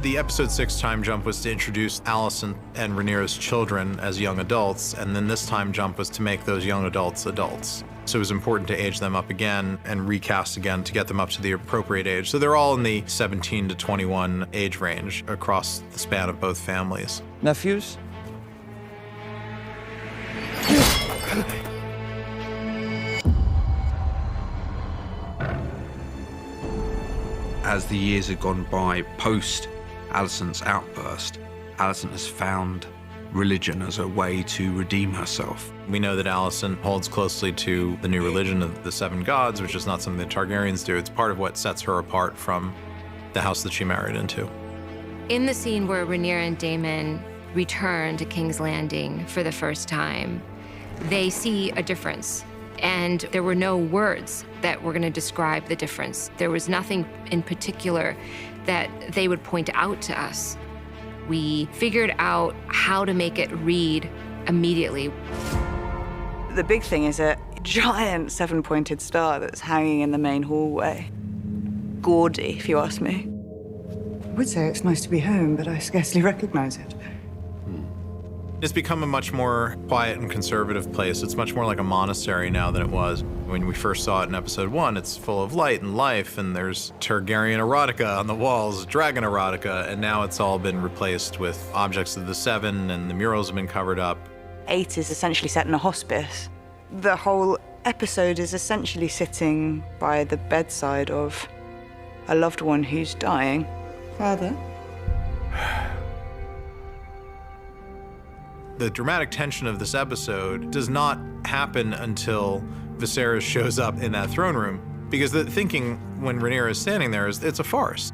The episode 6 time jump was to introduce Alicent and Rhaenyra's children as young adults, and then this time jump was to make those young adults adults. So it was important to age them up again and recast again to get them up to the appropriate age. So they're all in the 17 to 21 age range across the span of both families. Nephews? As the years have gone by, post Alicent's outburst, Alicent has found religion as a way to redeem herself. We know that Alicent holds closely to the new religion of the Seven Gods, which is not something the Targaryens do. It's part of what sets her apart from the house that she married into. In the scene where Rhaenyra and Daemon return to King's Landing for the first time, they see a difference. And there were no words that were going to describe the difference. There was nothing in particular that they would point out to us. We figured out how to make it read immediately. The big thing is a giant seven-pointed star that's hanging in the main hallway. Gaudy, if you ask me. I would say it's nice to be home, but I scarcely recognize it. It's become a much more quiet and conservative place. It's much more like a monastery now than it was. When we first saw it in episode 1, it's full of light and life, and there's Targaryen erotica on the walls, dragon erotica, and now it's all been replaced with objects of the Seven, and the murals have been covered up. 8 is essentially set in a hospice. The whole episode is essentially sitting by the bedside of a loved one who's dying. Father? The dramatic tension of this episode does not happen until Viserys shows up in that throne room, because the thinking when Rhaenyra is standing there is it's a farce.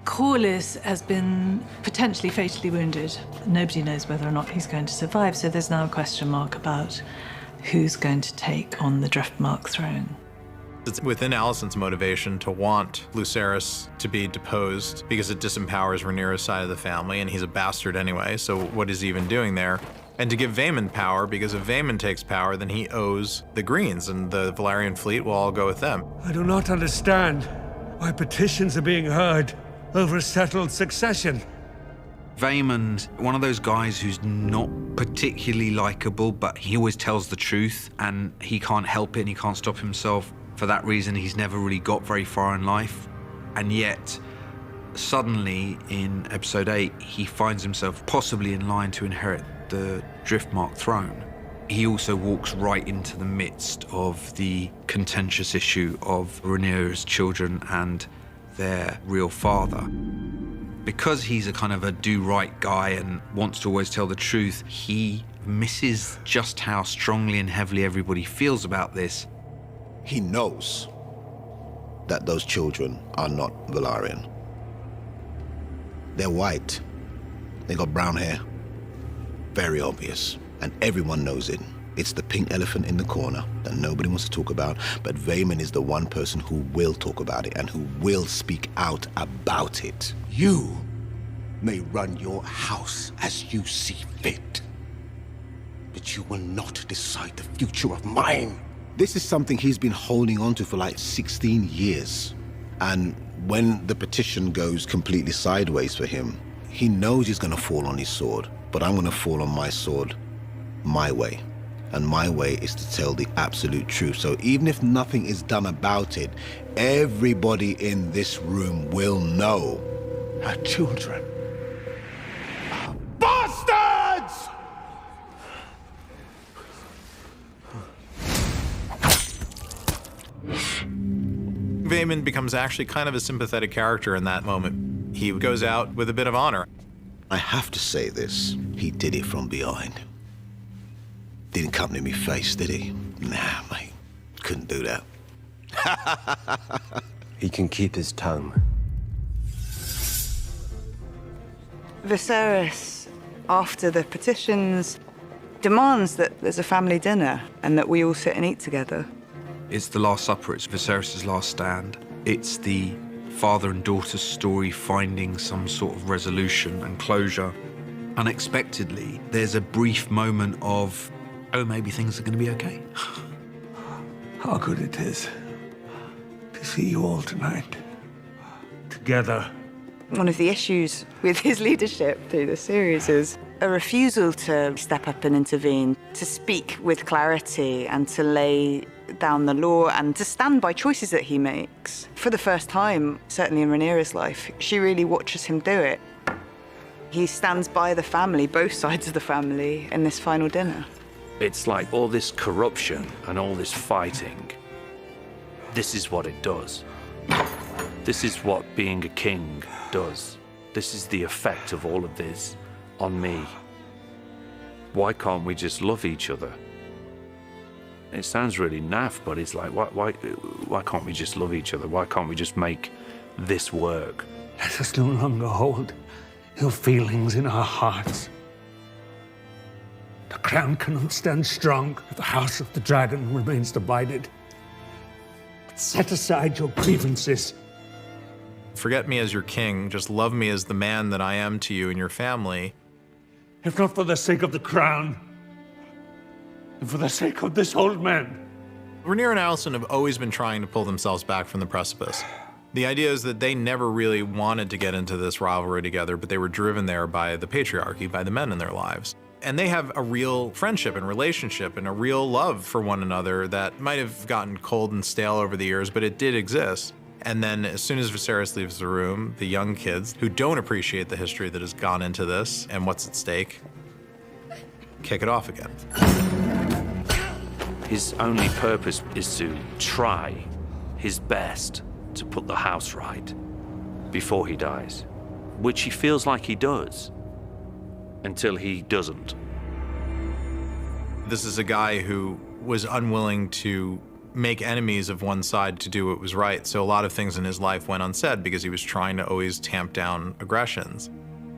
Corlys has been potentially fatally wounded. Nobody knows whether or not he's going to survive, so there's now a question mark about who's going to take on the Driftmark throne. It's within Alicent's motivation to want Lucerys to be deposed because it disempowers Rhaenyra's side of the family, and he's a bastard anyway, so what is he even doing there? And to give Vaemond power, because if Vaemond takes power, then he owes the Greens, and the Valyrian fleet will all go with them. I do not understand why petitions are being heard over a settled succession. Vaemond, one of those guys who's not particularly likable, but he always tells the truth, and he can't help it and he can't stop himself. For that reason, he's never really got very far in life. And yet, suddenly, in episode 8, he finds himself possibly in line to inherit the Driftmark throne. He also walks right into the midst of the contentious issue of Rhaenyra's children and their real father. Because he's a kind of a do-right guy and wants to always tell the truth, he misses just how strongly and heavily everybody feels about this. He knows that those children are not Valyrian. They're white. They got brown hair. Very obvious. And everyone knows it. It's the pink elephant in the corner that nobody wants to talk about, but Vaemond is the one person who will talk about it and who will speak out about it. You may run your house as you see fit, but you will not decide the future of mine. This is something he's been holding on to for like 16 years. And when the petition goes completely sideways for him, he knows he's gonna fall on his sword, but I'm gonna fall on my sword my way. And my way is to tell the absolute truth. So even if nothing is done about it, everybody in this room will know. Our children are bastards! Vaemond becomes actually kind of a sympathetic character in that moment. He goes out with a bit of honor. I have to say this, he did it from behind. Didn't come to me face, did he? Nah, mate, couldn't do that. He can keep his tongue. Viserys, after the petitions, demands that there's a family dinner and that we all sit and eat together. It's the Last Supper, it's Viserys' last stand. It's the father and daughter story finding some sort of resolution and closure. Unexpectedly, there's a brief moment of, oh, maybe things are going to be okay. How good it is to see you all tonight, together One of the issues with his leadership through the series is a refusal to step up and intervene, to speak with clarity and to lay down the law and to stand by choices that he makes. For the first time, certainly in Rhaenyra's life, she really watches him do it. He stands by the family, both sides of the family, in this final dinner. It's like all this corruption and all this fighting. This is what it does. This is what being a king does. This is the effect of all of this on me. Why can't we just love each other? It sounds really naff, but it's like, why can't we just love each other? Why can't we just make this work? Let us no longer hold ill feelings in our hearts. The crown cannot stand strong if the House of the Dragon remains divided. But set aside your grievances. Forget me as your king, just love me as the man that I am to you and your family. If not for the sake of the crown, and for the sake of this old man. Rhaenyra and Alicent have always been trying to pull themselves back from the precipice. The idea is that they never really wanted to get into this rivalry together, but they were driven there by the patriarchy, by the men in their lives. And they have a real friendship and relationship and a real love for one another that might have gotten cold and stale over the years, but it did exist. And then as soon as Viserys leaves the room, the young kids who don't appreciate the history that has gone into this and what's at stake, kick it off again. His only purpose is to try his best to put the house right before he dies, which he feels like he does until he doesn't. This is a guy who was unwilling to make enemies of one side to do what was right. So a lot of things in his life went unsaid because he was trying to always tamp down aggressions.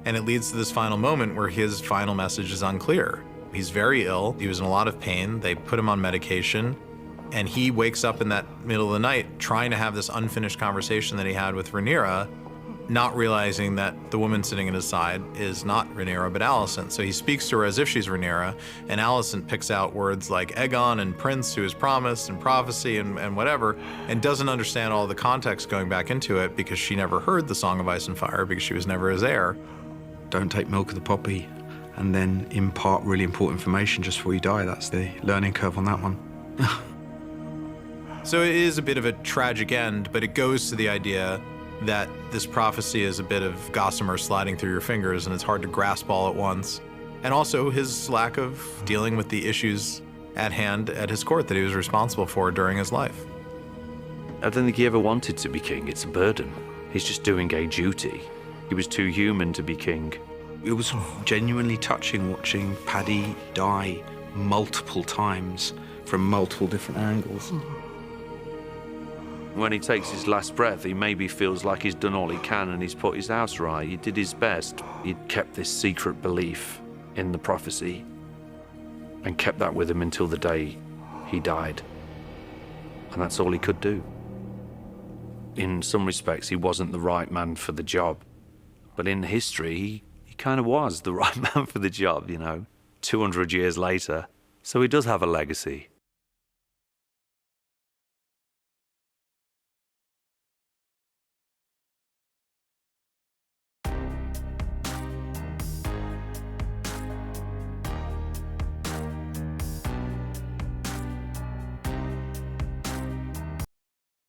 And it leads to this final moment where his final message is unclear. He's very ill, he was in a lot of pain, they put him on medication, and he wakes up in that middle of the night trying to have this unfinished conversation that he had with Rhaenyra, not realizing that the woman sitting at his side is not Rhaenyra, but Alicent. So he speaks to her as if she's Rhaenyra, and Alicent picks out words like Aegon and Prince, who is promised, and prophecy, and whatever, and doesn't understand all the context going back into it because she never heard the Song of Ice and Fire because she was never his heir. Don't take milk of the poppy and then impart really important information just before you die. That's the learning curve on that one. So it is a bit of a tragic end, but it goes to the idea that this prophecy is a bit of gossamer sliding through your fingers and it's hard to grasp all at once. And also his lack of dealing with the issues at hand at his court that he was responsible for during his life. I don't think he ever wanted to be king. It's a burden. He's just doing a duty. He was too human to be king. It was genuinely touching watching Paddy die multiple times from multiple different angles. When he takes his last breath, he maybe feels like he's done all he can and he's put his house right. He did his best. He kept this secret belief in the prophecy and kept that with him until the day he died. And that's all he could do. In some respects, he wasn't the right man for the job. But in history, he kind of was the right man for the job, you know, 200 years later. So he does have a legacy.